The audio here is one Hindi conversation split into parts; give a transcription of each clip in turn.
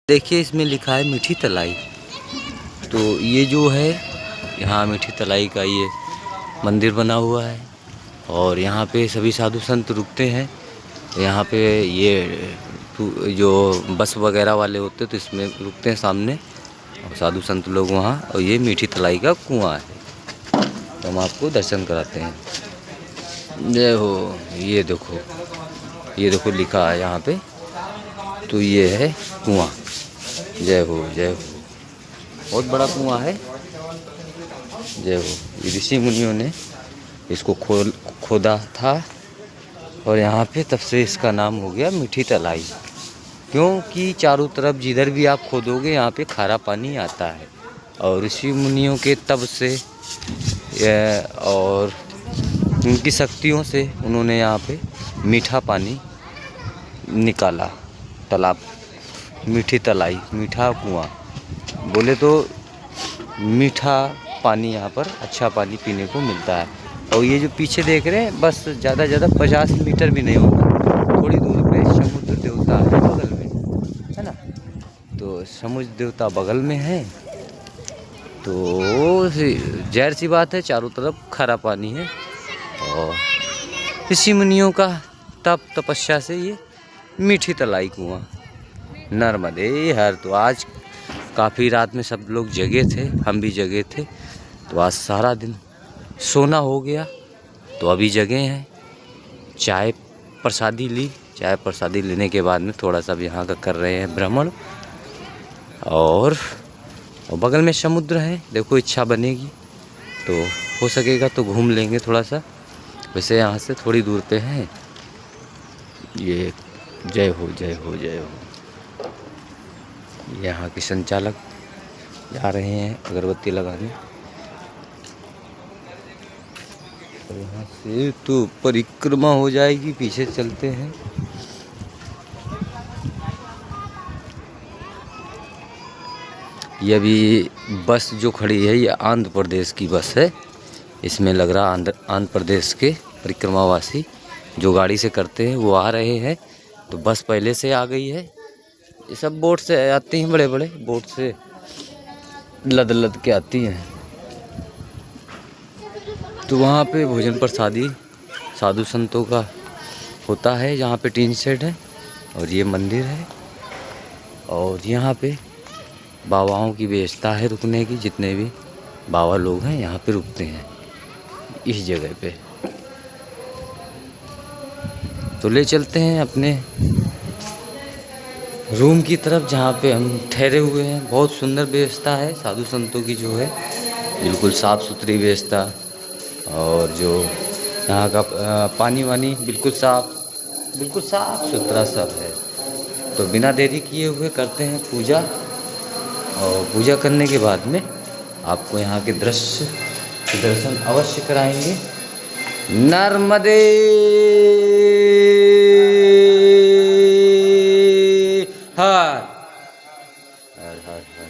देखिए इसमें लिखा है मीठी तलाई। तो ये जो है यहाँ मीठी तलाई का ये मंदिर बना हुआ है और यहाँ पे सभी साधु संत रुकते हैं। यहाँ पे ये जो बस वगैरह वाले होते हैं तो इसमें रुकते हैं सामने और साधु संत लोग वहाँ। और ये मीठी तलाई का कुआं है तो हम आपको दर्शन कराते हैं। जय हो। ये देखो लिखा है यहाँ पे। तो ये है कुआं। जय हो जय हो। बहुत बड़ा कुआं है। जय हो। ये ऋषि मुनियों ने इसको खोदा था और यहाँ पे तब से इसका नाम हो गया मीठी तलाई, क्योंकि चारों तरफ जिधर भी आप खोदोगे यहाँ पे खारा पानी आता है। और ऋषि मुनियों के तब से और उनकी शक्तियों से उन्होंने यहाँ पे मीठा पानी निकाला। तालाब, मीठी तलाई, मीठा कुआं, बोले तो मीठा पानी यहाँ पर अच्छा पानी पीने को मिलता है। और ये जो पीछे देख रहे हैं बस ज़्यादा 50 मीटर भी नहीं होगा, थोड़ी दूर पे समुद्र देवता है बगल में, है ना। तो समुद्र देवता बगल में है तो ज़ाहिर सी बात है चारों तरफ खारा पानी है। और ऋषि मुनियों का तप तपस्या से ये मीठी तलाई कुआं नर्मदे हर। तो आज काफ़ी रात में सब लोग जगे थे, हम भी जगे थे, तो आज सारा दिन सोना हो गया तो अभी जगे हैं। चाय प्रसादी ली, चाय प्रसादी लेने के बाद में थोड़ा सा यहाँ का कर रहे हैं भ्रमण। और बगल में समुद्र है, देखो इच्छा बनेगी तो हो सकेगा तो घूम लेंगे थोड़ा सा। वैसे यहाँ से थोड़ी दूर पे है ये। जय हो जय हो जय हो। यहाँ के संचालक जा रहे हैं अगरबत्ती लगाने। और यहाँ से तो परिक्रमा हो जाएगी, पीछे चलते हैं। ये अभी बस जो खड़ी है ये आंध्र प्रदेश की बस है। इसमें लग रहा आंध्र प्रदेश के परिक्रमावासी जो गाड़ी से करते हैं वो आ रहे हैं। तो बस पहले से आ गई है। ये सब बोट से आती हैं, बड़े बड़े बोट से लद के आती हैं। तो वहाँ पे भोजन प्रसादी साधु संतों का होता है। जहाँ पे टीन शेड है और ये मंदिर है। और यहाँ पे बाबाओं की व्यवस्था है रुकने की, जितने भी बाबा लोग हैं यहाँ पे रुकते हैं इस जगह पे। तो ले चलते हैं अपने रूम की तरफ जहाँ पे हम ठहरे हुए हैं। बहुत सुंदर व्यवस्था है साधु संतों की जो है, बिल्कुल साफ़ सुथरी व्यवस्था। और जो यहाँ का पानी वानी बिल्कुल साफ़ सुथरा सब है। तो बिना देरी किए हुए करते हैं पूजा। और पूजा करने के बाद में आपको यहाँ के दृश्य के दर्शन अवश्य कराएंगे। नर्मदे हर हर हर हर।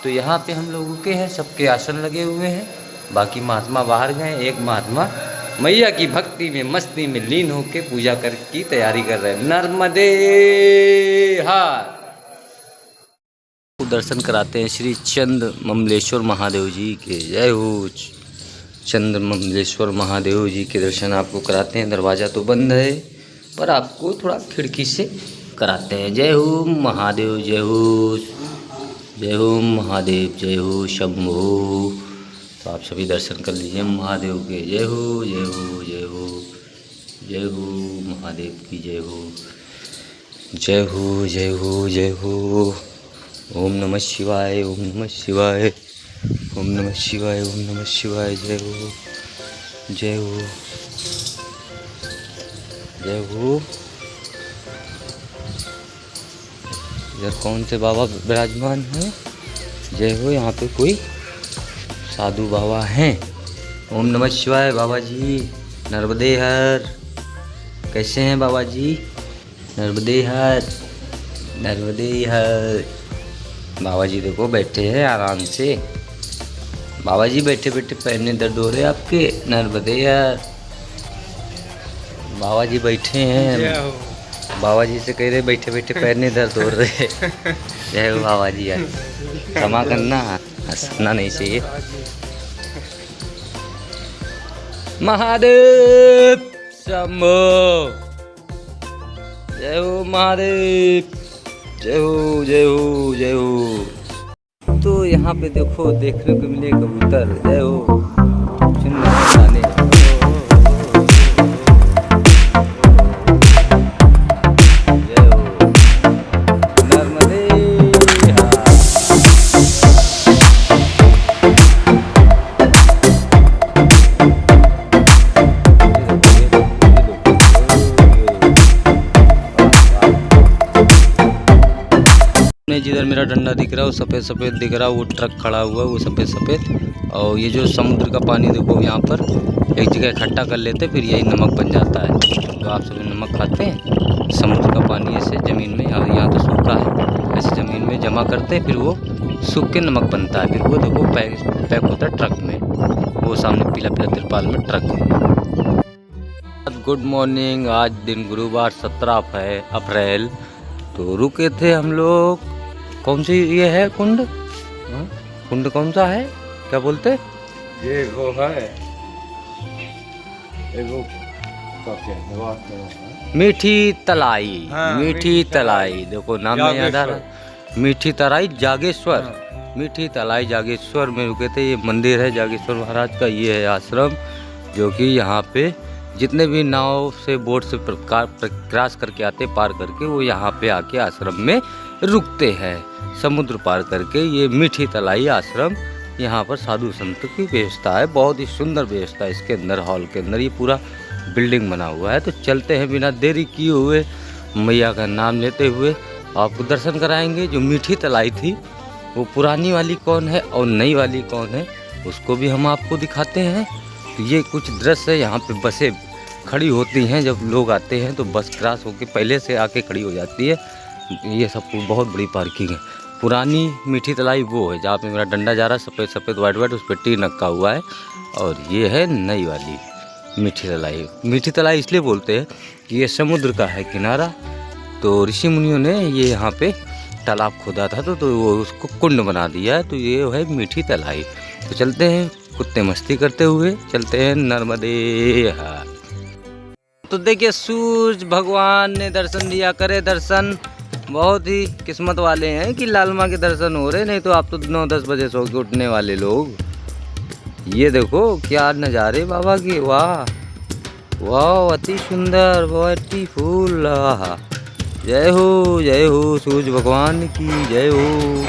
तो यहाँ पे हम लोगों के हैं, सबके आसन लगे हुए हैं। बाकी महात्मा बाहर गए। एक महात्मा मैया की भक्ति में मस्ती में लीन होके पूजा कर की तैयारी कर रहे हैं। नर्मदे हर। दर्शन कराते हैं श्री चंद्र ममलेश्वर महादेव जी के। जय हो। चंद्र ममलेश्वर महादेव जी के दर्शन आपको कराते हैं। दरवाज़ा तो बंद है पर आपको थोड़ा खिड़की से कराते हैं। जय हो महादेव, जय हो, जय हो महादेव, जय हो शंभो। तो आप सभी दर्शन कर लीजिए महादेव के। जय हो जय हो जय हो, जय हो महादेव की जय हो, जय हो जय हो जय हो। ओम नमः शिवाय, ओम नमः शिवाय, ओम नमः शिवाय, ओम नमः शिवाय। जय हो जय हो जय हो। इधर कौन से बाबा विराजमान हैं? जय हो। यहाँ पे कोई साधु बाबा हैं। ओम नमः शिवाय। बाबा जी नर्मदे हर। कैसे हैं बाबा जी? नर्मदे हर, नर्मदे हर। बाबा जी देखो बैठे हैं आराम से। बाबा जी बैठे बैठे पैर में दर्द हो रहे आपके। नर्मदे हर। बाबा जी बैठे हैं। बाबा जी से कह रहे बैठे बैठे पैर नहीं दर्द हो रहे। जय हो बाबा जी यार, क्षमा करना, हंसना नहीं चाहिए। महादेव शंभो, जय हो महादेव, जय हो जय हो जय हो। तो यहाँ पे देखो देखने को मिले कबूतर, जय हो चुन्नी जिधर मेरा डंडा दिख रहा है वो सफ़ेद सफ़ेद दिख रहा है, वो ट्रक खड़ा हुआ है वो सफ़ेद सफ़ेद। और ये जो समुद्र का पानी देखो यहाँ पर एक जगह इकट्ठा कर लेते फिर यही नमक बन जाता है। तो आप सभी नमक खाते हैं, समुद्र का पानी ऐसे ज़मीन में, यहाँ तो सूखा है, ऐसे ज़मीन में जमा करते फिर वो सूख के नमक बनता है। फिर वो देखो पैक होता है ट्रक में, वो सामने पीला पीला तिरपाल में ट्रक है। गुड मॉर्निंग, आज दिन गुरुवार 17 अप्रैल। तो रुके थे हम लोग, कौन सी ये है कुंड, कुंड कौन सा है, क्या बोलते, ये वो है मीठी तलाई। हाँ, मीठी तलाई देखो नाम में याद आ रहा, मीठी तलाई जागेश्वर। हाँ। मीठी तलाई जागेश्वर में रुके थे। ये मंदिर है जागेश्वर महाराज का, ये है आश्रम, जो कि यहाँ पे जितने भी नाव से बोट से क्रॉस करके आते पार करके वो यहाँ पे आके आश्रम में रुकते हैं, समुद्र पार करके। ये मीठी तलाई आश्रम, यहाँ पर साधु संत की व्यवस्था है, बहुत ही सुंदर व्यवस्था है इसके अंदर, हॉल के अंदर ये पूरा बिल्डिंग बना हुआ है। तो चलते हैं बिना देरी किए हुए, मैया का नाम लेते हुए आपको दर्शन कराएंगे। जो मीठी तलाई थी वो पुरानी वाली कौन है और नई वाली कौन है उसको भी हम आपको दिखाते हैं। तो ये कुछ दृश्य है, यहाँ पे बसें खड़ी होती हैं, जब लोग आते हैं तो बस क्रॉस होके पहले से आके खड़ी हो जाती है। ये सब बहुत बड़ी पार्किंग है। पुरानी मीठी तलाई वो है जहाँ पे मेरा डंडा जा रहा है, सफ़ेद सफ़ेद वाइट वाइट, उस पर टी नक्का हुआ है। और ये है नई वाली मीठी तलाई। मीठी तलाई इसलिए बोलते हैं कि ये समुद्र का है किनारा, तो ऋषि मुनियों ने ये यहाँ पे तालाब खोदा था तो वो उसको कुंड बना दिया है। तो ये है मीठी तलाई। तो चलते हैं, कुत्ते मस्ती करते हुए चलते हैं नर्मदे हार। तो देखिए सूरज भगवान ने दर्शन दिया, करे दर्शन। बहुत ही किस्मत वाले हैं कि लाल माँ के दर्शन हो रहे, नहीं तो आप तो 9-10 बजे सो के उठने वाले लोग। ये देखो क्या नज़ारे बाबा की, वाह वाह, अति सुंदर, ब्यूटीफुल। जय हो सूरज भगवान की जय हो,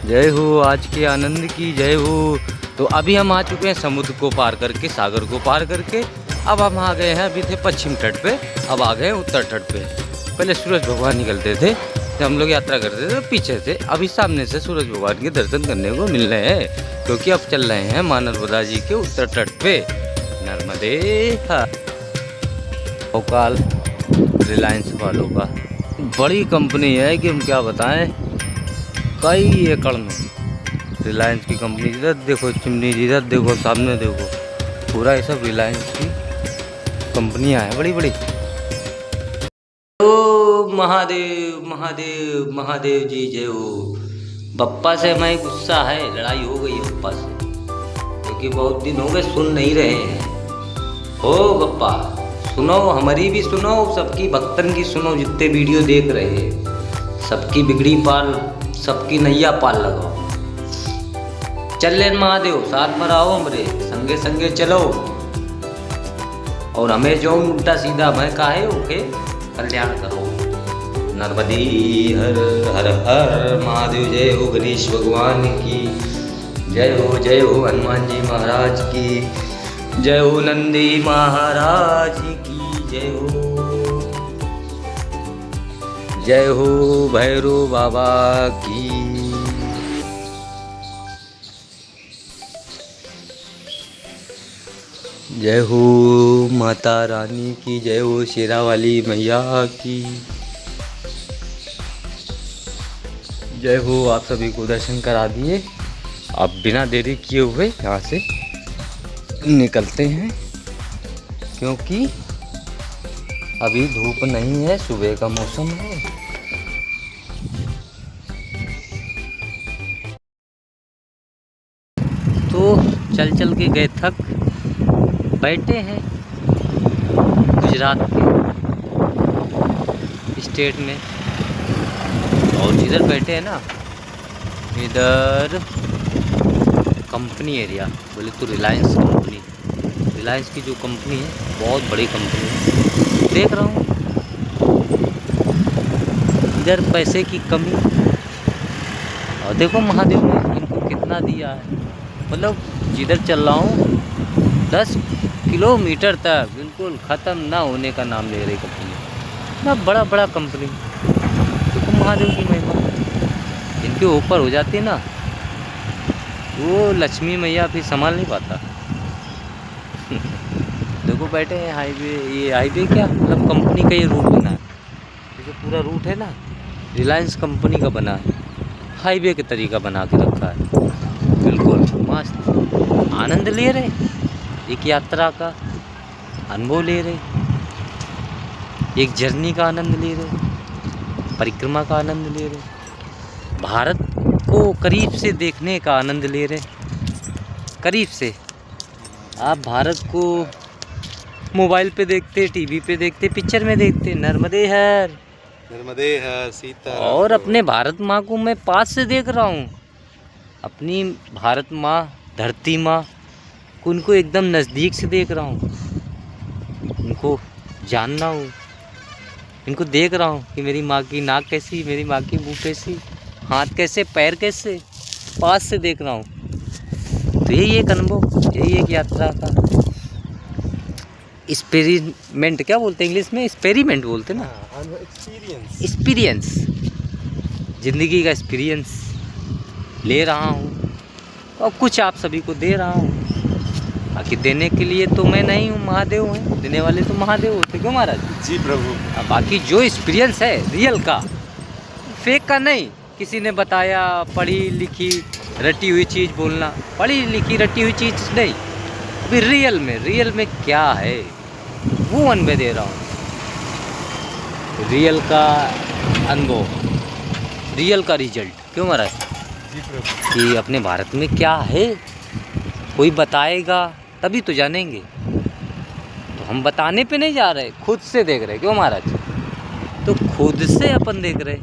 जय हो आज के आनंद की जय हो। तो अभी हम आ चुके हैं समुद्र को पार करके, सागर को पार करके। अब हम आ गए हैं, अभी थे पश्चिम तट पे, अब आ गए उत्तर तट पे। पहले सूरज भगवान निकलते थे जब हम लोग यात्रा करते थे तो पीछे से, अभी सामने से सूरज भगवान के दर्शन करने को मिल रहे हैं, क्योंकि अब चल रहे हैं माँ नर्मदा जी के उत्तर तट पे, नर्मदे हार। भोपाल रिलायंस वालों का बड़ी कंपनी है कि हम क्या बताएं, कई एकड़ में रिलायंस की कंपनी। इधर देखो चिमनी, इधर देखो, सामने देखो, पूरा ये सब रिलायंस की कंपनियां हैं बड़ी बड़ी। ओ महादेव महादेव महादेव जी जय हो। बप्पा से हमारी गुस्सा है, लड़ाई हो गई है बप्पा से, क्योंकि बहुत दिन हो गए सुन नहीं रहे हैं। ओ बप्पा सुनो, हमारी भी सुनो, सबकी भक्तन की सुनो, जितने वीडियो देख रहे हैं सबकी बिगड़ी पाल, सबकी नैया पाल लगाओ। चल लेन महादेव, साथ में रहो, हमरे संगे संगे चलो, और हमें जो उल्टा सीधा मैं काहे ओके कल्याण करो। नर्मदी हर हर हर महादेव। जय हो गणेश भगवान की जय हो हनुमान जी महाराज की जय हो, नंदी महाराज की जय हो भैरव बाबा की जय हो, माता रानी की जय हो, शेरा वाली मैया की जय हो। आप सभी को दर्शन करा दिए, आप बिना देरी किए हुए यहाँ से निकलते हैं, क्योंकि अभी धूप नहीं है, सुबह का मौसम है। तो चल चल के गए थक, बैठे हैं गुजरात के स्टेट में। और इधर बैठे हैं ना, इधर कंपनी एरिया, बोले तो रिलायंस कंपनी, रिलायंस की जो कंपनी है बहुत बड़ी कंपनी है। देख रहा हूँ इधर पैसे की कमी, और देखो महादेव ने इनको कितना दिया है। मतलब जिधर चल रहा हूँ 10 किलोमीटर तक बिल्कुल ख़त्म ना होने का नाम ले रही कंपनी, इतना बड़ा बड़ा कंपनी। देखो महादेव की महिमा, इनके ऊपर हो जाती है ना, वो लक्ष्मी मैया फिर संभाल नहीं पाता। देखो बैठे हैं हाईवे, ये हाईवे क्या मतलब कंपनी का ये रूट बना है, ये जो पूरा रूट है ना रिलायंस कंपनी का बना है, हाईवे के तरीका बना के रखा है। बिल्कुल मस्त आनंद ले रहे, एक यात्रा का अनुभव ले रहे, एक जर्नी का आनंद ले रहे, परिक्रमा का आनंद ले रहे, भारत को करीब से देखने का आनंद ले रहे। करीब से आप भारत को मोबाइल पे देखते, टीवी पे देखते, पिक्चर में देखते, नर्मदे हर सीता, और अपने भारत माँ को मैं पास से देख रहा हूँ। अपनी भारत माँ, धरती माँ को उनको एकदम नज़दीक से देख रहा हूँ, उनको जानना हूँ, इनको देख रहा हूँ कि मेरी माँ की नाक कैसी, मेरी माँ की मुँह कैसी, हाथ कैसे, पैर कैसे, पास से देख रहा हूँ। तो यही एक अनुभव, यही एक यात्रा का एक्सपेरिमेंट, क्या बोलते हैं इंग्लिश में, एक्सपेरिमेंट बोलते ना, एक्सपीरियंस, ज़िंदगी का एक्सपीरियंस ले रहा हूँ और कुछ आप सभी को दे रहा हूँ। बाकी देने के लिए तो मैं नहीं हूँ, महादेव हैं, देने वाले तो महादेव होते। क्यों महाराज जी प्रभु। अब बाकी जो एक्सपीरियंस है रियल का, फेक का नहीं, किसी ने बताया, पढ़ी लिखी रटी हुई चीज़ बोलना, पढ़ी लिखी रटी हुई चीज़ नहीं, अभी रियल में क्या है वो अनुभव दे रहा हूँ, रियल का अनुभव, रियल का रिजल्ट। क्यों महाराज कि अपने भारत में क्या है, कोई बताएगा तभी तो जानेंगे। तो हम बताने पे नहीं जा रहे, खुद से देख रहे। क्यों महाराज, तो खुद से अपन देख रहे,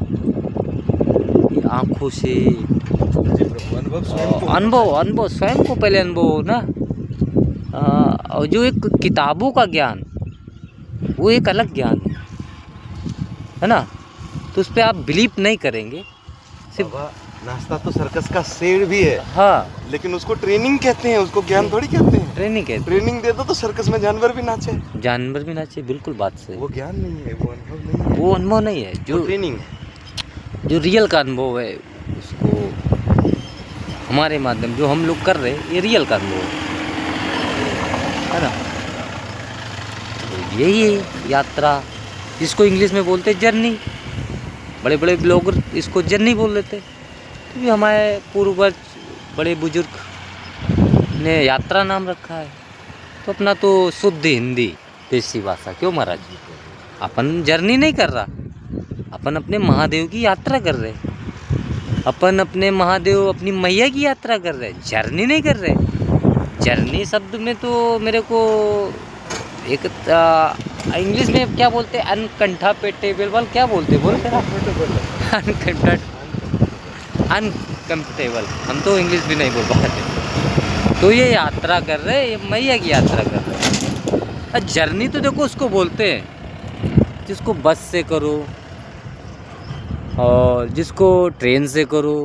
आँखों से अनुभव स्वयं को पहले अनुभव हो ना। और जो एक किताबों का ज्ञान, वो एक अलग ज्ञान है ना, तो उस पर आप बिलीव नहीं करेंगे। सिर्फ नाश्ता तो सर्कस का शेर भी है, हाँ, लेकिन उसको ट्रेनिंग कहते हैं, उसको ज्ञान थोड़ी कहते हैं। ट्रेनिंग कहते, ट्रेनिंग दे दो तो सर्कस में जानवर भी नाचे, जानवर भी नाचे, बिल्कुल बात सही। वो ज्ञान नहीं है, वो अनुभव नहीं है, वो अनुभव नहीं है, जो ट्रेनिंग, जो रियल का अनुभव है, उसको हमारे माध्यम जो हम लोग कर रहे हैं, ये रियल का अनुभव है ना। तो यही है यात्रा, जिसको इंग्लिश में बोलते जर्नी, बड़े बड़े ब्लॉगर इसको जर्नी बोल देते। तो भी हमारे पूर्वज बड़े बुजुर्ग ने यात्रा नाम रखा है, तो अपना तो शुद्ध हिंदी देसी भाषा। क्यों महाराज, अपन जर्नी नहीं कर रहा, अपन अपने महादेव की यात्रा कर रहे, अपन अपने महादेव, अपनी मैया की यात्रा कर रहे, जर्नी नहीं कर रहे। जर्नी शब्द में तो मेरे को एक इंग्लिश में क्या बोलते हैं, अनकंफर्टेबल, क्या बोलते अनकंफर्टेबल, हम तो इंग्लिश भी नहीं बोल पाते। तो ये यात्रा कर रहे, ये मैया की यात्रा कर रहे। जर्नी तो देखो उसको बोलते हैं जिसको बस से करो, और जिसको ट्रेन से करो,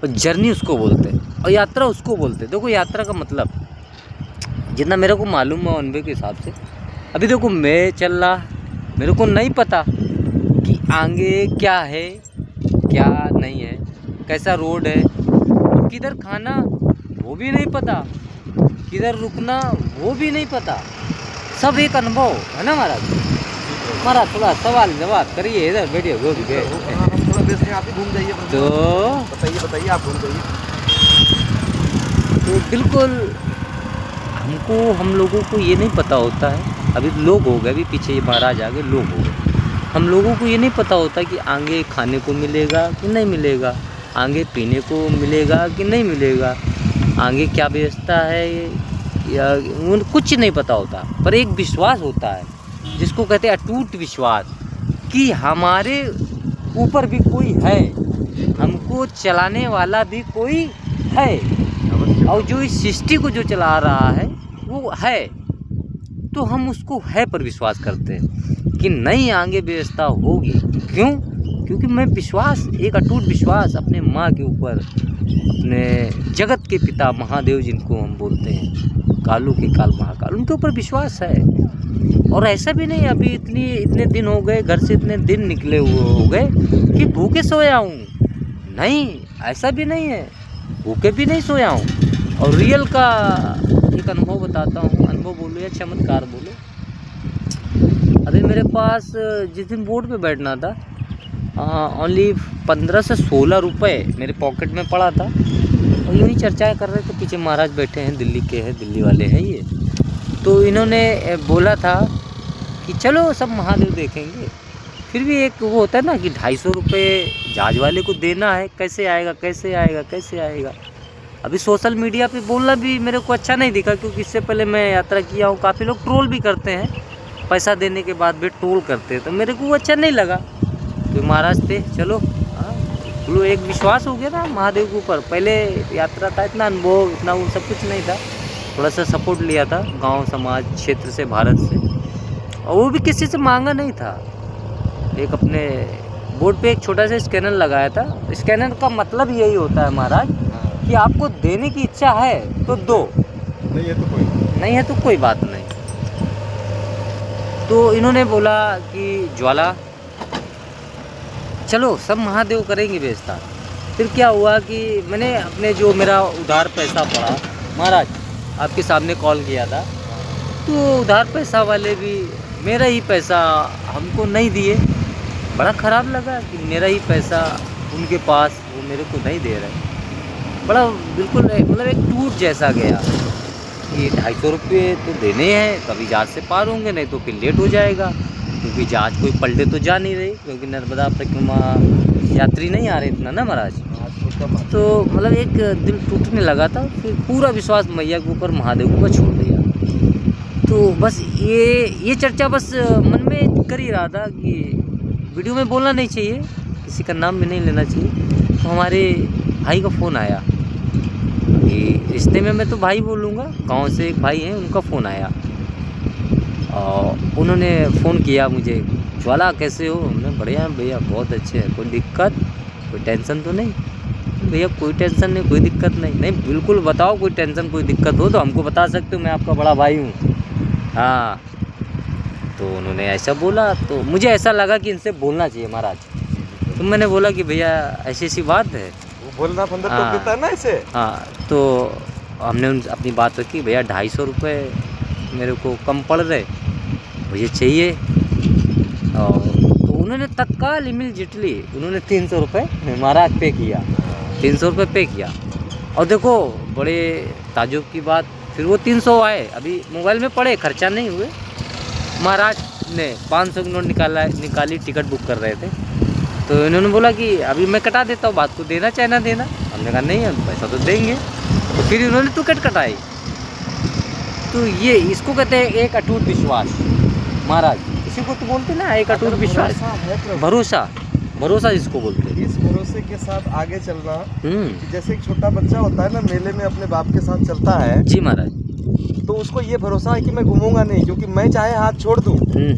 और जर्नी उसको बोलते हैं, और यात्रा उसको बोलते हैं। देखो यात्रा का मतलब जितना मेरे को मालूम है अनुभव के हिसाब से, अभी देखो मैं चल रहा, मेरे को नहीं पता कि आगे क्या है क्या नहीं है, कैसा रोड है, किधर खाना वो भी नहीं पता, किधर रुकना वो भी नहीं पता, सब एक अनुभव है ना महाराज। महाराज थोड़ा सवाल जवाब करिए, इधर बैठिए, घूम के थोड़ा देश में आप ही घूम जाइए तो बताइए आप घूम जाइए। तो बिल्कुल हमको, हम लोगों को ये नहीं पता होता है अभी लोग हो गए, अभी पीछे ये महाराज आ गए, लोग हो गए। हम लोगों को ये नहीं पता होता कि आगे खाने को मिलेगा कि नहीं मिलेगा, आगे पीने को मिलेगा कि नहीं मिलेगा, आगे क्या व्यवस्था है या कुछ नहीं पता होता। पर एक विश्वास होता है जिसको कहते हैं अटूट विश्वास कि हमारे ऊपर भी कोई है, हमको चलाने वाला भी कोई है, और जो इस सृष्टि को जो चला रहा है वो है, तो हम उसको है पर विश्वास करते हैं कि नहीं आगे व्यवस्था होगी। क्यों? क्योंकि मैं विश्वास, एक अटूट विश्वास अपने माँ के ऊपर, अपने जगत के पिता महादेव जिनको हम बोलते हैं, कालू के काल महाकाल, उनके ऊपर विश्वास है। और ऐसा भी नहीं अभी इतने दिन हो गए, घर से इतने दिन निकले हुए हो गए कि भूखे सोया हूँ, नहीं, ऐसा भी नहीं है, भूखे भी नहीं सोया हूँ। और रियल का एक अनुभव बताता हूँ, अनुभव बोलो या चमत्कार बोलो। अभी मेरे पास जिस दिन बोर्ड पे बैठना था, ओनली 15 से 16 रुपये मेरे पॉकेट में पड़ा था, और यूँ ही चर्चाएँ कर रहे थे। पीछे महाराज बैठे हैं, दिल्ली के हैं, दिल्ली वाले हैं ये, तो इन्होंने बोला था कि चलो सब महादेव देखेंगे। फिर भी एक वो होता है ना कि 250 रुपये जहाज वाले को देना है, कैसे आएगा कैसे आएगा कैसे आएगा। अभी सोशल मीडिया पे बोलना भी मेरे को अच्छा नहीं दिखा, क्योंकि इससे पहले मैं यात्रा किया हूँ, काफ़ी लोग ट्रोल भी करते हैं, पैसा देने के बाद भी ट्रोल करते हैं, तो मेरे को वो अच्छा नहीं लगा। तो महाराज थे, चलो बोलो, एक विश्वास हो गया ना महादेव के ऊपर। पहले यात्रा था, इतना अनुभव, इतना वो सब कुछ नहीं था, थोड़ा सा सपोर्ट लिया था गांव समाज क्षेत्र से, भारत से, और वो भी किसी से मांगा नहीं था। एक अपने बोर्ड पे एक छोटा सा स्कैनर लगाया था। स्कैनर का मतलब यही होता है महाराज कि आपको देने की इच्छा है तो दो, नहीं है तो कोई बात नहीं। तो इन्होंने बोला कि ज्वाला चलो सब महादेव करेंगे व्यवस्था। फिर क्या हुआ कि मैंने अपने जो मेरा उधार पैसा पड़ा, महाराज आपके सामने कॉल किया था, तो उधार पैसा वाले भी मेरा ही पैसा हमको नहीं दिए। बड़ा ख़राब लगा कि मेरा ही पैसा उनके पास, वो मेरे को नहीं दे रहे। बड़ा बिल्कुल मतलब एक टूट जैसा गया कि 250 रुपये तो देने हैं, कभी जहाज से पार होंगे, नहीं तो फिर लेट हो जाएगा, क्योंकि जहाज कोई पलटे तो जा नहीं रही, क्योंकि नर्मदा परिक्रमा यात्री नहीं आ रहे इतना ना महाराज। तो मतलब एक दिल टूटने लगा था। फिर पूरा विश्वास मैया के ऊपर, महादेव के ऊपर छोड़ दिया। तो बस ये चर्चा बस मन में कर ही रहा था कि वीडियो में बोलना नहीं चाहिए, किसी का नाम भी नहीं लेना चाहिए। तो हमारे भाई का फ़ोन आया कि रिश्ते में मैं तो भाई बोलूँगा, गांव से एक भाई हैं, उनका फ़ोन आया और उन्होंने फ़ोन किया मुझे, ज्वाला कैसे हो? हमने बढ़िया भैया, बहुत अच्छे हैं, कोई दिक्कत, कोई टेंशन तो नहीं? भैया कोई टेंशन नहीं, कोई दिक्कत नहीं। नहीं बिल्कुल बताओ, कोई टेंशन कोई दिक्कत हो तो हमको बता सकते हो, मैं आपका बड़ा भाई हूँ। हाँ, तो उन्होंने ऐसा बोला, तो मुझे ऐसा लगा कि इनसे बोलना चाहिए महाराज। तो मैंने बोला कि भैया ऐसी ऐसी बात है, वो बोलना बंदा तो कहता है ना ऐसे। हाँ, तो हमने उन अपनी बात रखी, भैया 250 रुपये मेरे को कम पड़ रहे, मुझे चाहिए। और तो उन्होंने तत्काल इमीडिएटली उन्होंने 300 रुपये महाराज पे किया, 300 रुपये पे किया। और देखो बड़े ताजुब की बात, फिर वो 300 आए, अभी मोबाइल में पड़े, खर्चा नहीं हुए। महाराज ने 500 की नोट निकाली, टिकट बुक कर रहे थे, तो इन्होंने बोला कि अभी मैं कटा देता हूँ, बात को देना चाहे ना देना। हमने कहा नहीं, हम पैसा तो देंगे। तो फिर इन्होंने टिकट कटाई। तो ये इसको कहते हैं एक अटूट विश्वास महाराज। इसी को तो बोलते ना, एक अटूट विश्वास, भरोसा, भरोसा जिसको बोलते हैं। इस भरोसे के साथ आगे चलना, कि जैसे एक छोटा बच्चा होता है ना, मेले में अपने बाप के साथ चलता है। जी महाराज। तो उसको ये भरोसा है कि मैं घूमूंगा नहीं, क्योंकि मैं चाहे हाथ छोड़ दूं,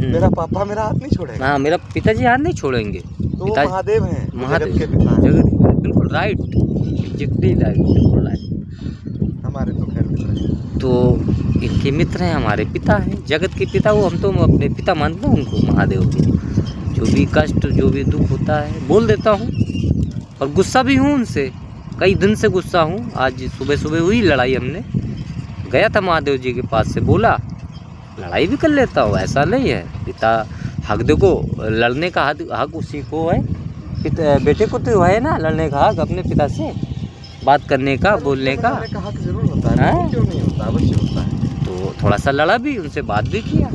मेरा पापा मेरा हाथ नहीं छोड़ेगा। हाँ, मेरा पिताजी हाथ नहीं छोड़ेंगे। तो वो महादेव हैं, महादेव जगत के पिता हैं। जगत, बिल्कुल राइट, एग्जैक्टली राइट, बिल्कुल राइट। हमारे तो खैर मित्र हैं, तो इनके मित्र हैं, हमारे पिता हैं, जगत के पिता। वो हम तो अपने पिता मानते हैं उनको, महादेव के। जो भी कष्ट, जो भी दुख होता है बोल देता हूँ, और गुस्सा भी हूँ उनसे, कई दिन से गुस्सा हूँ। आज सुबह सुबह हुई लड़ाई, हमने गया था महादेव जी के पास से, बोला लड़ाई भी कर लेता हूँ, ऐसा नहीं है। पिता हक, देखो लड़ने का हक उसी को है, बेटे को तो है ना लड़ने का हक, अपने पिता से बात करने का, बोलने का हक जरूर होता है, क्यों नहीं होता, अवश्य होता है। तो थोड़ा सा लड़ा भी, उनसे बात भी किया।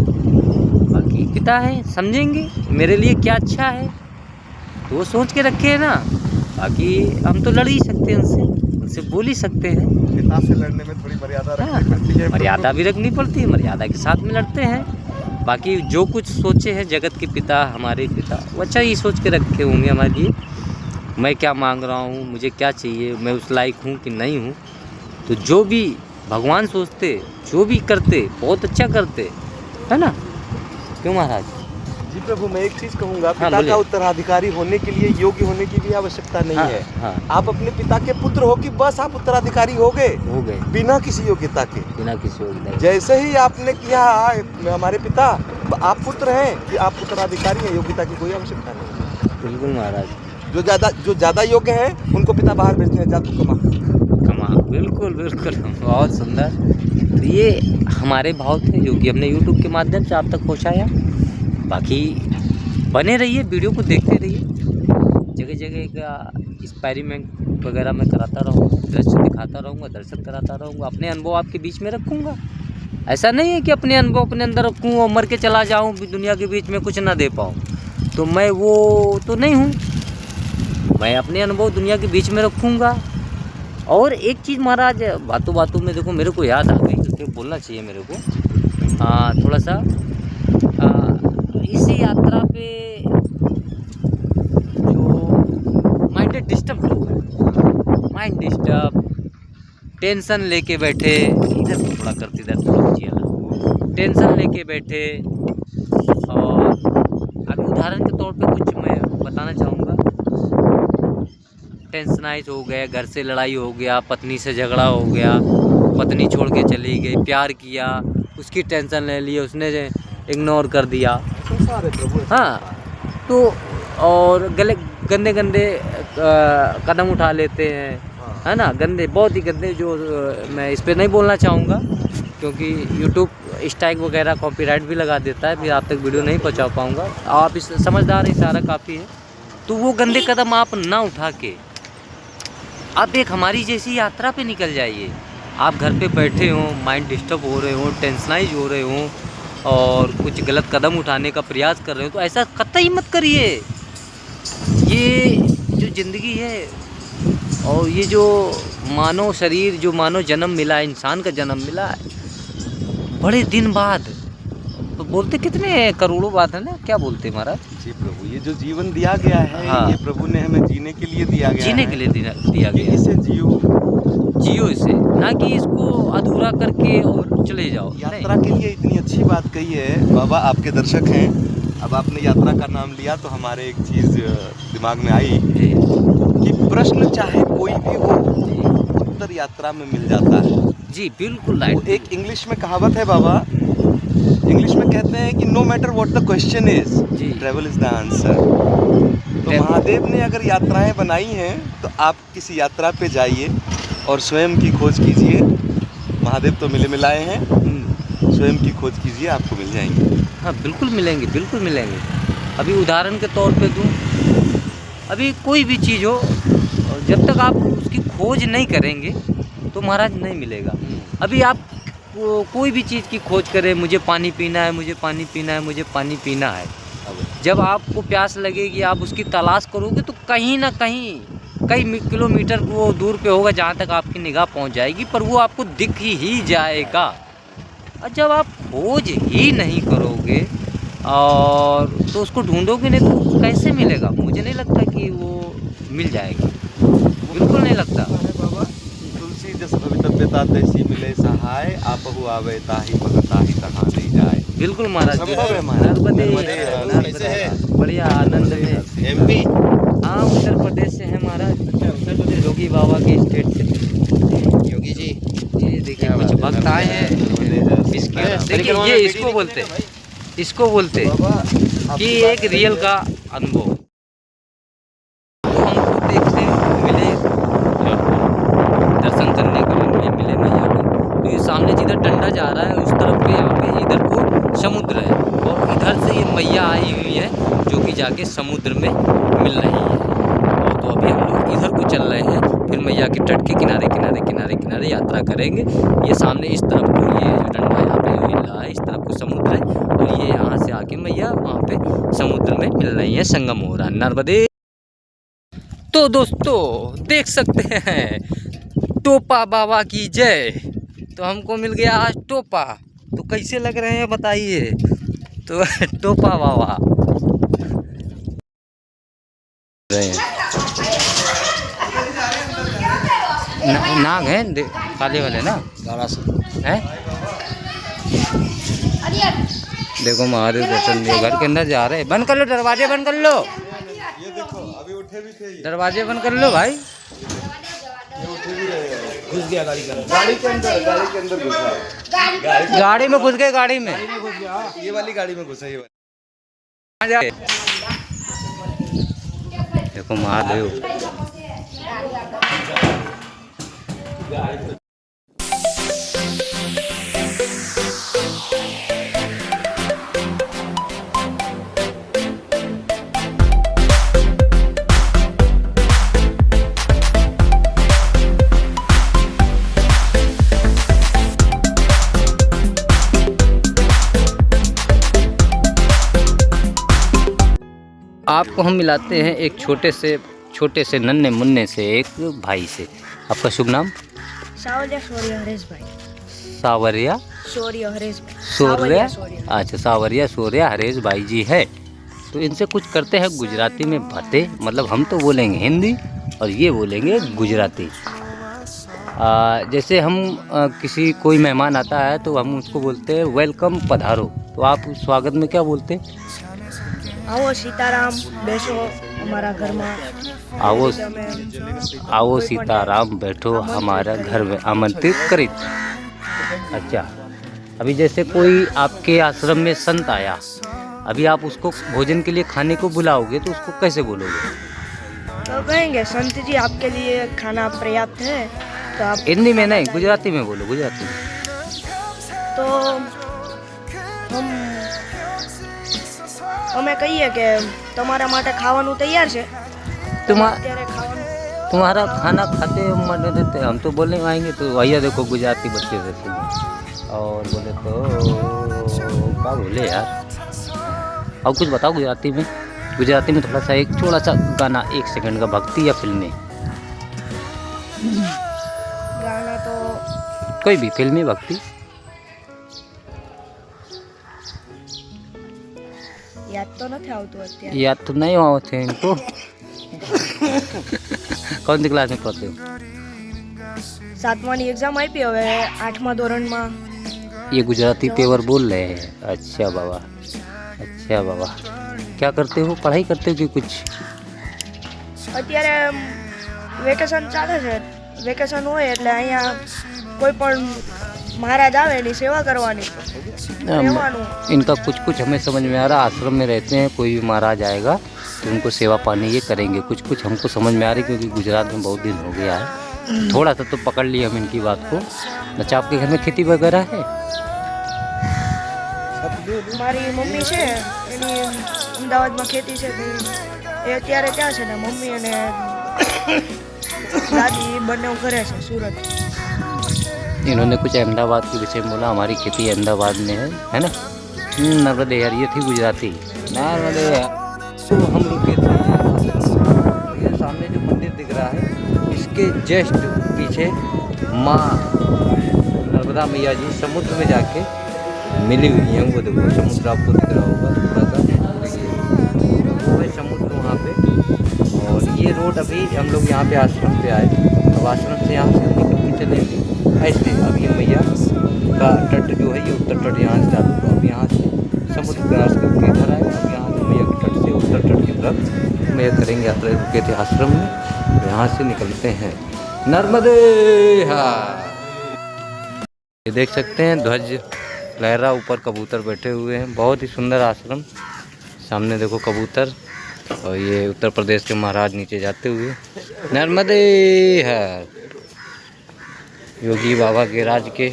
कि पिता है, समझेंगे मेरे लिए क्या अच्छा है, तो वो सोच के रखे है ना। बाकी हम तो लड़ ही सकते हैं उनसे बोल ही सकते हैं। पिता से लड़ने में थोड़ी मर्यादा रखनी पड़ती है। मर्यादा भी रखनी पड़ती है, मर्यादा के साथ में लड़ते हैं। बाकी जो कुछ सोचे हैं जगत के पिता, हमारे पिता, वो अच्छा ही सोच के रखे होंगे हमारे लिए। मैं क्या मांग रहा हूँ, मुझे क्या चाहिए, मैं उस लायक हूँ कि नहीं हूँ। तो जो भी भगवान सोचते, जो भी करते, बहुत अच्छा करते, है ना। क्यों महाराज? जी प्रभु, मैं एक चीज कहूंगा, हाँ, पिता का उत्तराधिकारी होने के लिए योग्य होने की भी आवश्यकता नहीं है। हाँ। आप अपने पिता के पुत्र हो कि बस आप उत्तराधिकारी हो गए बिना किसी योग्यता के। बिना किसी योग्यता। जैसे ही आपने किया हमारे पिता, आप पुत्र हैं कि आप उत्तराधिकारी हैं, योग्यता की कोई आवश्यकता नहीं। बिल्कुल महाराज। जो ज्यादा योग्य हैं उनको पिता बाहर भेजते हैं, जा तू कमा। बिल्कुल बिल्कुल, बहुत सुंदर। तो ये हमारे भाव थे जो कि हमने YouTube के माध्यम से आप तक पहुंचाया। बाकी बने रहिए, वीडियो को देखते रहिए। जगह जगह का एक्सपेरिमेंट वगैरह मैं कराता रहूँगा, दृश्य दिखाता रहूँगा, दर्शन कराता रहूँगा, अपने अनुभव आपके बीच में रखूँगा। ऐसा नहीं है कि अपने अनुभव अपने अंदर रखूँ और मर के चला जाऊँ, दुनिया के बीच में कुछ ना दे पाऊँ। तो मैं वो तो नहीं हूँ। मैं अपने अनुभव दुनिया के बीच में रखूँगा। और एक चीज़ महाराज, बातों बातों में देखो मेरे को याद आ गई, तो बोलना चाहिए मेरे को थोड़ा सा। इसी यात्रा पे जो माइंड डिस्टर्ब लोग हैं, माइंड डिस्टर्ब, टेंशन लेके बैठे, इधर थोड़ा करते, इधर थोड़ा बचिए, टेंशन लेके बैठे। और अभी उदाहरण के तौर पे कुछ मैं बताना चाहूँगा। टेंशनाइज हो गया, घर से लड़ाई हो गया, पत्नी से झगड़ा हो गया, पत्नी छोड़ के चली गई, प्यार किया, उसकी टेंशन ले ली, उसने इग्नोर कर दिया। हाँ, तो और गंदे गंदे कदम उठा लेते हैं, है ना, गंदे, बहुत ही गंदे। जो मैं इस पर नहीं बोलना चाहूँगा क्योंकि YouTube स्ट्राइक वगैरह कॉपीराइट भी लगा देता है, फिर आप तक वीडियो नहीं पहुँचा पाऊँगा। आप इस समझदार, इशारा काफ़ी है। तो वो गंदे कदम आप ना उठा के आप एक हमारी जैसी यात्रा पे निकल जाइए। आप घर पे बैठे हो, माइंड डिस्टर्ब हो रहे हो, टेंशनाइज हो रहे हो और कुछ गलत कदम उठाने का प्रयास कर रहे हो, तो ऐसा कतई मत करिए। ये जो ज़िंदगी है और ये जो मानव शरीर, जो मानव जन्म मिला है, इंसान का जन्म मिला है बड़े दिन बाद, तो बोलते कितने करोड़ों बात है ना, क्या बोलते महाराज? जी प्रभु, ये जो जीवन दिया गया है, हाँ, ये प्रभु ने हमें जीने के लिए दिया गया, जीने के लिए दिया गया। इसे जियो इसे, ना कि इसको अधूरा करके और चले जाओ। यात्रा के लिए इतनी अच्छी बात कही है बाबा, आपके दर्शक हैं। अब आपने यात्रा का नाम लिया तो हमारे एक चीज़ दिमाग में आई कि प्रश्न चाहे कोई भी हो, उत्तर यात्रा में मिल जाता है। जी बिल्कुल राइट। एक इंग्लिश में कहावत है बाबा, इंग्लिश में कहते हैं कि no matter what the question is, travel is the answer. तो महादेव ने अगर यात्राएं बनाई हैं तो आप किसी यात्रा पे जाइए और स्वयं की खोज कीजिए। महादेव तो मिले मिलाए हैं, स्वयं की खोज कीजिए, आपको मिल जाएंगे। हाँ बिल्कुल मिलेंगे, बिल्कुल मिलेंगे। अभी उदाहरण के तौर पे दूँ, अभी कोई भी चीज़ हो, जब तक आप उसकी खोज नहीं करेंगे तो महाराज नहीं मिलेगा। अभी आप कोई भी चीज़ की खोज करें, मुझे पानी पीना है, मुझे पानी पीना है, मुझे पानी पीना है, जब आपको प्यास लगेगी आप उसकी तलाश करोगे तो कहीं ना कहीं कई किलोमीटर वो दूर पे होगा जहाँ तक आपकी निगाह पहुँच जाएगी, पर वो आपको दिख ही जाएगा। और जब आप खोज ही नहीं करोगे और तो उसको ढूंढोगे नहीं तो कैसे मिलेगा? मुझे नहीं लगता कि वो मिल जाएगा, बिल्कुल नहीं लगता। तुलसी जस भवितव्यता तैसी मिले सहाय, आपहु आवे ताहि भगताहि तहाँ नहीं जाए। बिल्कुल महाराज, नर्मदे बढ़िया आनंद में। MP? हाँ, उत्तर प्रदेश से है महाराज, योगी बाबा के स्टेट से। योगी जी, ये देखिए कुछ भक्त आए हैं। देखिए ये इसको बोलते कि एक रियल का अनुभव हमको देखने मिले, दर्शन करने के लिए मिले मैया को। तो ये सामने जिधर डंडा जा रहा है उस तरफ पे, यहाँ पे इधर को समुद्र है और इधर से ये मैया आई हुई है जो कि जाके समुद्र में मिल रही है। और तो अभी हम लोग इधर को चल रहे हैं, फिर मैया के तट के किनारे किनारे किनारे किनारे यात्रा करेंगे। ये सामने इस तरफ को ये जो डंडा यहाँ पे हिल रहा है, इस तरफ को समुद्र है और ये यहाँ से आके मैया वहाँ पे समुद्र में मिल रही है, संगम हो रहा है नर्मदे। तो दोस्तों देख सकते हैं, टोपा बाबा की जय। तो हमको मिल गया आज टोपा, तो कैसे लग रहे हैं बताइए। तो टोपा बाबा नाग है काले वाले ना, हैं? देखो महादेव दर्शन दिए, घर के अंदर जा रहे हैं। बंद कर लो दरवाजे, बंद कर लो। ये देखो अभी उठे भी थे, दरवाजे बंद कर लो भाई। ये उठे भी रहे हैं। घुस गया गाड़ी के अंदर, घुसा। गाड़ी में घुस गए, गाड़ी में ये वाली गाड़ी में घुसा, ये वाली। देखो महादेव। आपको हम मिलाते हैं एक छोटे से नन्हे मुन्ने से, एक भाई से। आपका शुभ नाम? सावरिया शौर्य हरेश भाई। सावरिया शौर्य हरेश भाई। शौर्य, अच्छा सावरिया शौर्य हरेश भाई जी है। तो इनसे कुछ करते हैं गुजराती में बातें, मतलब हम तो बोलेंगे हिंदी और ये बोलेंगे गुजराती। जैसे हम किसी कोई मेहमान आता है तो हम उसको बोलते हैं वेलकम, पधारो। तो आप स्वागत में क्या बोलते हैं? आओ सीताराम बैठो हमारा घर में। आओ सीताराम बैठो हमारा घर में, आमंत्रित करित। अच्छा, अभी जैसे कोई आपके आश्रम में संत आया, अभी आप उसको भोजन के लिए खाने को बुलाओगे तो उसको कैसे बोलोगे? तो कहेंगे संत जी आपके लिए खाना पर्याप्त है। तो आप हिंदी में नहीं, गुजराती में बोलो, गुजराती में। तो અમે કહીએ કે તમારા માટે ખાવાનું તૈયાર છે, અત્યારે ખાવાનું तुम्हारा खाना खाते मन देते। हम तो बोलने आएंगे तो भैया देखो गुजराती बच्चे से और बोले तो क्या बोले यार, और कुछ बताओ गुजराती में। गुजराती में थोड़ा सा एक छोटा सा गाना, 1 सेकंड का, भक्ति या फिल्मी? ગાના તો कोई भी फिल्मी भक्ति યાદ તો નથી આવતું અત્યારે। याद तो नहीं हुआ थे इनको। कौन सी क्लास में पढ़ते हो? 7માંની એક્ઝામ આપી, હવે 8મા ધોરણમાં। ये गुजराती पेवर बोल रहे हैं? अच्छा बाबा, अच्छा बाबा। क्या करते हो, पढ़ाई करते हो कि कुछ? અત્યારે વેકેશન ચાલે છે, વેકેશન હોય એટલે અહીંયા કોઈ પણ महाराज आवे एनी सेवा करवानी। इनका कुछ हमें समझ में आ रहा। आश्रम में रहते हैं, कोई भी महाराज आएगा तो उनको सेवा पानी ये करेंगे। कुछ हमको समझ में आ रही, क्योंकि गुजरात में बहुत दिन हो गया है। थोड़ा सा तो पकड़ लिया हम इनकी बात को। अच्छा, आपके घर में खेती वगैरह है? મારી મમ્મી છે એની અમદાવાદમાં ખેતી છે, એ અત્યારે ત્યાં છે ને મમ્મી અને દાદી બંને ઘરે છે સુરત। इन्होंने कुछ अहमदाबाद के विषय में बोला, हमारी खेती अहमदाबाद में है ना। नर्मदे यार, ये थी गुजराती नर्मदे। तो हम रुके थे, ये सामने जो मंदिर दिख रहा है इसके जस्ट पीछे माँ नर्मदा मैया जी समुद्र में जाके मिली हुई हैं। वो देखो समुद्र आपको दिख रहा होगा थोड़ा सा, देखिए वो है समुद्र वहाँ पे। और ये रोड, अभी हम लोग यहाँ पे आश्रम पे आए, अब आश्रम से यहाँ से निकल के चलेंगे ऐसे। अब ये मैया का तट जो है, ये उत्तर तट यहाँ से चालू, तो अब यहाँ से समुद्र क्रॉस करके इधर आए। अब यहाँ से मैया के तट से उत्तर तट की तरफ मैया करेंगे यात्रा। रुके थे आश्रम में, तो यहाँ से निकलते हैं नर्मदे। ये देख सकते हैं ध्वज लहरा, ऊपर कबूतर बैठे हुए हैं। बहुत ही सुंदर आश्रम। सामने देखो कबूतर, और ये उत्तर प्रदेश के महाराज नीचे जाते हुए नर्मदे है, योगी बाबा के राज के।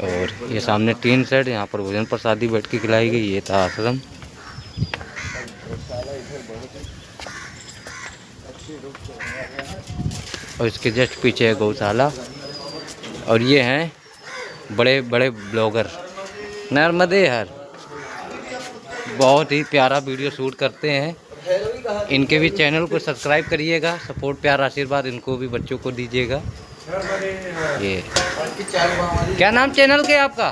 और ये सामने टीन सेट, यहाँ पर भोजन प्रसादी बैठ के खिलाई गई। ये था आश्रम। और इसके जस्ट पीछे है गौशाला। और ये हैं बड़े बड़े ब्लॉगर नर्मदे हर। बहुत ही प्यारा वीडियो शूट करते हैं। इनके भी चैनल को सब्सक्राइब करिएगा, सपोर्ट प्यार आशीर्वाद इनको भी बच्चों को दीजिएगा। ये क्या नाम चैनल के आपका?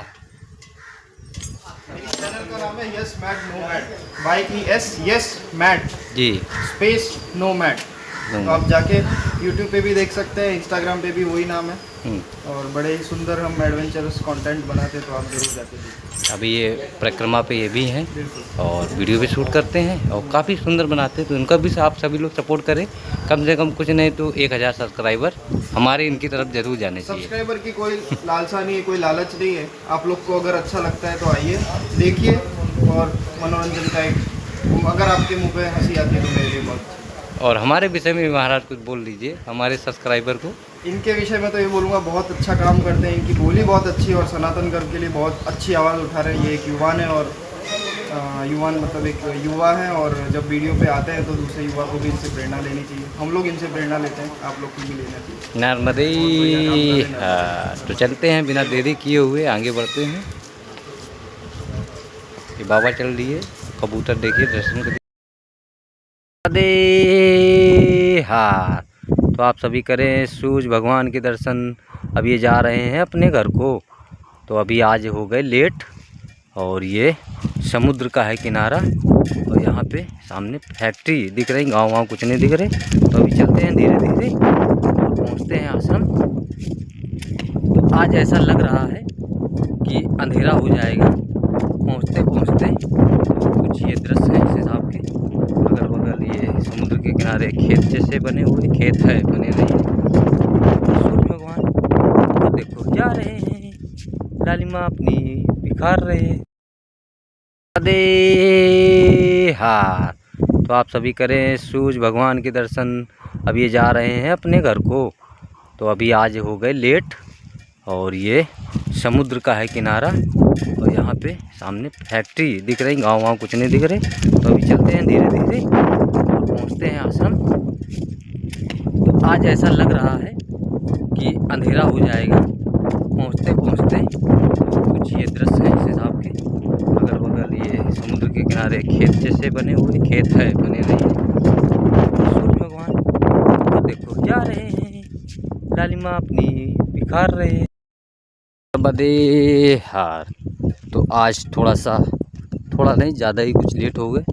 चैनल का नाम है yes mat no mat, YES mat G space no mat. तो आप जाके YouTube पे भी देख सकते हैं, Instagram पे भी वही नाम है। और बड़े ही सुंदर हम एडवेंचरस कंटेंट बनाते हैं, तो आप जरूर जाके देखिए। अभी ये परिक्रमा पे ये भी हैं बिल्कुल। और वीडियो भी शूट करते हैं और काफ़ी सुंदर बनाते हैं, तो इनका भी आप सभी लोग सपोर्ट करें। कम से कम कुछ नहीं तो 1000 सब्सक्राइबर हमारे इनकी तरफ जरूर जाने चाहिए। सब्सक्राइबर की कोई लालसा नहीं है, कोई लालच नहीं है। आप लोग को अगर अच्छा लगता है तो आइए देखिए, और मनोरंजन का एक, अगर आपके मुंह पे हंसी आती है तो मेरे लिए बहुत। और हमारे विषय में भी महाराज कुछ बोल दीजिए हमारे सब्सक्राइबर को। इनके विषय में तो ये बोलूँगा, बहुत अच्छा काम करते हैं, इनकी बोली बहुत अच्छी है और सनातन धर्म के लिए बहुत अच्छी आवाज़ उठा रहे हैं। ये एक युवान है, और युवान मतलब एक युवा है, और जब वीडियो पे आते हैं तो दूसरे युवा को भी इनसे प्रेरणा लेनी चाहिए। हम लोग इनसे प्रेरणा लेते हैं, आप लोग को भी लेना चाहिए। नर्मदे। तो चलते हैं बिना देरी किए हुए आगे बढ़ते हैं। ये बाबा चल रही है, कबूतर देखिए दर्शन करिए। हाँ, तो आप सभी करें सूरज भगवान के दर्शन। अब ये जा रहे हैं अपने घर को, तो अभी आज हो गए लेट। और ये समुद्र का है किनारा, और यहाँ पे सामने फैक्ट्री दिख रही, गाँव कुछ नहीं दिख रहे। तो अभी चलते हैं धीरे धीरे और पहुँचते हैं आश्रम। तो आज ऐसा लग रहा है कि अंधेरा हो जाएगा पहुँचते पहुँचते। कुछ ये दृश्य है इस हिसाब के, अगल बगल ये समुद्र के किनारे खेत जैसे बने हुए, खेत है बने नहीं है। सूरज भगवान तो देखो जा रहे हैं, लालिमा अपनी बिखार रहे हैं। हाँ, तो आप सभी करें सूरज भगवान के दर्शन। अब ये जा रहे हैं अपने घर को, तो अभी आज हो गए लेट। और ये समुद्र का है किनारा, और यहाँ पे सामने फैक्ट्री दिख रही, गाँव कुछ नहीं दिख रहे। तो अभी चलते हैं धीरे धीरे और पहुँचते हैं आश्रम। तो आज ऐसा लग रहा है कि अंधेरा हो जाएगा पहुँचते पहुँचते। कुछ ये दृश्य है इस हिसाब के, अगल बगल ये समुद्र के किनारे खेत जैसे बने हुए, खेत है बने नहीं है। सूरज भगवान तो देखो जा रहे हैं, लालिमा अपनी बिखार रहे हैं। नर्मदे हार। तो आज थोड़ा नहीं ज़्यादा ही कुछ लेट हो गए,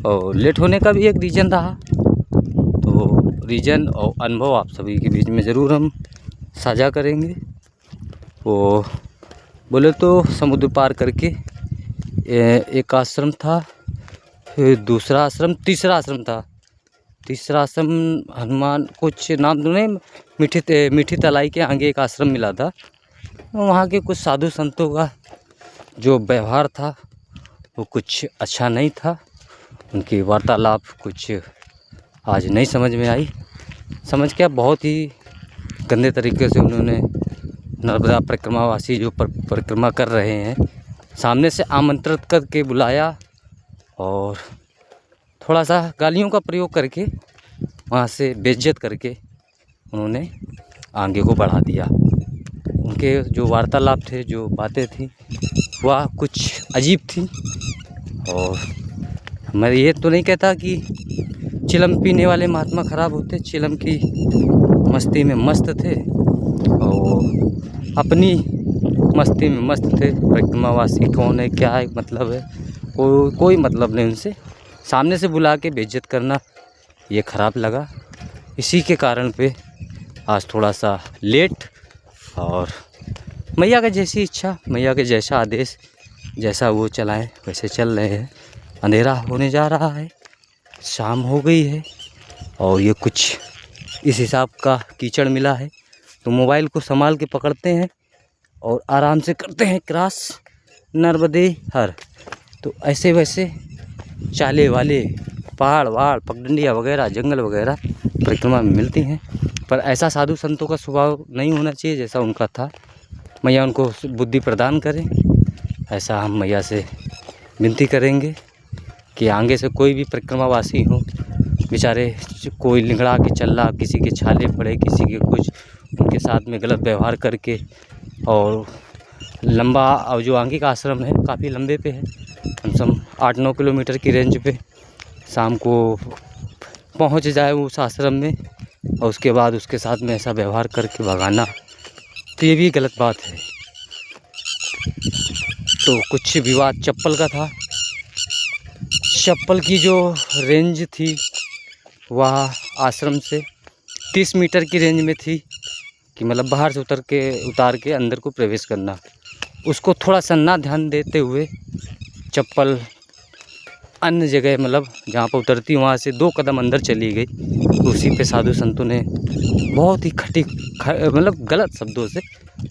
और लेट होने का भी एक रीज़न रहा। तो रीज़न और अनुभव आप सभी के बीच में ज़रूर हम साझा करेंगे। वो बोले तो समुद्र पार करके एक आश्रम था, फिर दूसरा आश्रम, तीसरा आश्रम था। तीसरा आश्रम हनुमान कुछ नाम तो नहीं, मीठी तलाई के आगे एक आश्रम मिला था। वहाँ के कुछ साधु संतों का जो व्यवहार था वो कुछ अच्छा नहीं था। उनकी वार्तालाप कुछ आज नहीं समझ में आई। समझ क्या, बहुत ही गंदे तरीके से उन्होंने नर्मदा परिक्रमावासी जो परिक्रमा कर रहे हैं, सामने से आमंत्रित करके बुलाया और थोड़ा सा गालियों का प्रयोग करके वहाँ से बेइज्जत करके उन्होंने आगे को बढ़ा दिया। उनके जो वार्तालाप थे, जो बातें थी, वह कुछ अजीब थी। और मैं ये तो नहीं कहता कि चिलम पीने वाले महात्मा ख़राब होते, चिलम की मस्ती में मस्त थे और अपनी मस्ती में मस्त थे। परिक्रमावासी कौन है, क्या है, मतलब है, कोई मतलब नहीं उनसे। सामने से बुला के बेइज्जत करना ये ख़राब लगा। इसी के कारण पे आज थोड़ा सा लेट, और मैया का जैसी इच्छा, मैया के जैसा आदेश, जैसा वो चलाएं वैसे चल रहे हैं। अंधेरा होने जा रहा है, शाम हो गई है, और ये कुछ इस हिसाब का कीचड़ मिला है। तो मोबाइल को संभाल के पकड़ते हैं और आराम से करते हैं क्रॉस नर्मदे हर। तो ऐसे वैसे चाले वाले पहाड़ वहाड़ पगडंडियाँ वगैरह जंगल वगैरह परिक्रमा में मिलती हैं, पर ऐसा साधु संतों का स्वभाव नहीं होना चाहिए जैसा उनका था। मैया उनको बुद्धि प्रदान करें, ऐसा हम मैया से विनती करेंगे कि आगे से कोई भी परिक्रमावासी हो, बेचारे कोई लिंगड़ा के चल रहा, किसी के छाले पड़े, किसी के कुछ, उनके साथ में गलत व्यवहार करके और लंबा, और जो आगे का आश्रम है काफ़ी लंबे पे है, कम से कम 8-9 किलोमीटर की रेंज पे। शाम को पहुंच जाए उस आश्रम में और उसके बाद उसके साथ में ऐसा व्यवहार करके भगाना, तो ये भी गलत बात है। तो कुछ विवाद चप्पल का था। चप्पल की जो रेंज थी वह आश्रम से 30 मीटर की रेंज में थी, कि मतलब बाहर से उतार के अंदर को प्रवेश करना। उसको थोड़ा सा ना ध्यान देते हुए चप्पल अन्य जगह, मतलब जहाँ पर उतरती वहाँ से 2 कदम अंदर चली गई। तो उसी पे साधु संतों ने बहुत ही मतलब गलत शब्दों से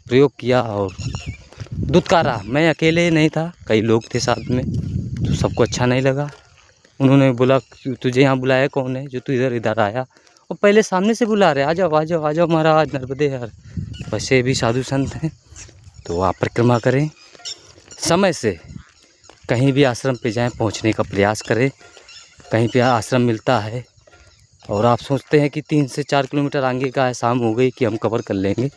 प्रयोग किया और दुत्कारा। मैं अकेले नहीं था, कई लोग थे साथ में, तो सबको अच्छा नहीं लगा। उन्होंने बोला तुझे यहाँ बुलाया कौन है जो तू इधर आया, और पहले सामने से बुला रहे, आ जाओ आ जाओ आ जाओ महाराज नर्मदे हर। वैसे भी साधु संत हैं, तो आप परिक्रमा करें, समय से कहीं भी आश्रम पे जाएं, पहुंचने का प्रयास करें। कहीं पे आश्रम मिलता है और आप सोचते हैं कि 3 से 4 किलोमीटर आगे का है, शाम हो गई कि हम कवर कर लेंगे,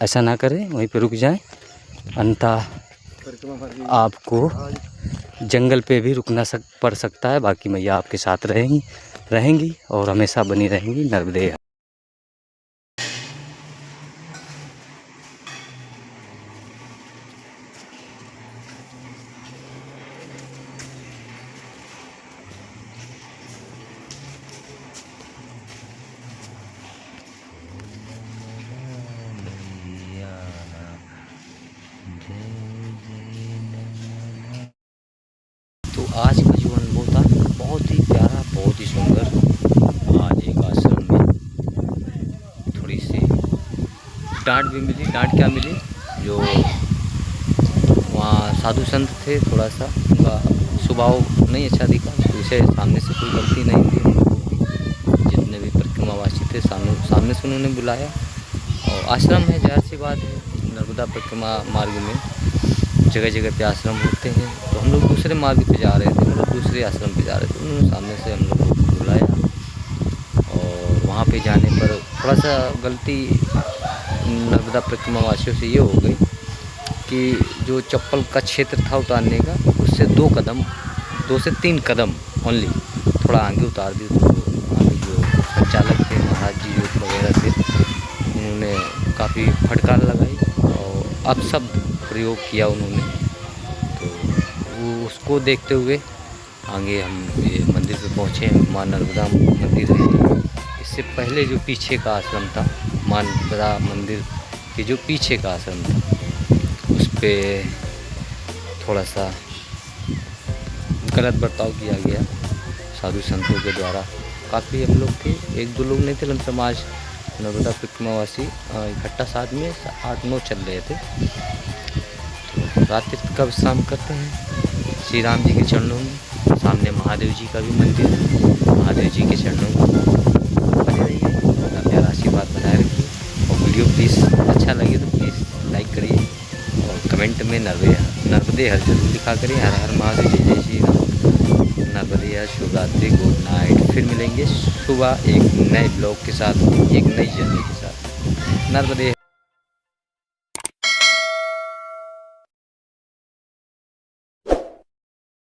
ऐसा ना करें, वहीं पे रुक जाएं। अन्यथा आपको जंगल पे भी रुकना पड़ सकता है। बाकी मैया आपके साथ रहेंगी और हमेशा बनी रहेंगी। नर्मदे। तो आज का जो अनुभव था बहुत ही प्यारा, बहुत ही सुंदर। आज एक आश्रम में थोड़ी सी डांट भी मिली। डांट क्या मिली, जो वहाँ साधु संत थे, थोड़ा सा उनका स्वभाव नहीं अच्छा दिखा। वैसे सामने से कोई गलती नहीं थी हम लोगों की, जितने भी परिक्रमावासी थे सामने से उन्होंने बुलाया। और आश्रम है, जाहिर सी बात है, नर्मदा परिक्रमा मार्ग में जगह जगह पे आश्रम होते हैं। तो हम लोग दूसरे मार्ग पे जा रहे थे, हम लोग दूसरे आश्रम पे जा रहे थे, उन्होंने सामने से हम लोग को बुलाया। और वहाँ पे जाने पर थोड़ा सा गलती नर्मदा परिक्रमा वासियों से ये हो गई कि जो चप्पल का क्षेत्र था उतारने का, उससे 2 से 3 कदम ओनली थोड़ा आगे उतार दी। तो आगे जो संचालक थे, महाराज जी जो वगैरह थे, उन्होंने काफ़ी फटकार लगाई और अपशब्द प्रयोग किया उन्होंने। तो वो उसको देखते हुए आगे हम ये मंदिर पे पहुँचे। माँ नर्मदा मंदिर है। इससे पहले जो पीछे का आश्रम था, माँ नर्मदा मंदिर के जो पीछे का आश्रम था, उस पर थोड़ा सा गलत बर्ताव किया गया साधु संतों के द्वारा। काफ़ी हम लोग थे, 1-2 लोग नहीं थे, हम समाज नर्मदा परिक्रमावासी इकट्ठा साथ में 8-9 चल रहे थे। तो रात्रि का विश्राम करते हैं श्री राम जी के चरणों में। सामने महादेव जी का भी मंदिर है, महादेव जी के चरणों में बने रहिए, अपना प्यारा आशीर्वाद बनाए रखिए। और वीडियो प्लीज़ अच्छा लगे तो प्लीज़ लाइक करिए और कमेंट में नर्मदे हर जरूर लिखा करिए। हर हर महादेव, जय श्री राम। नर्मदे हर, शुभ रात्रि, गुड नाइट। फिर मिलेंगे सुबह एक नए ब्लॉग के साथ, एक नई जर्नी के साथ। नर्मदे हर।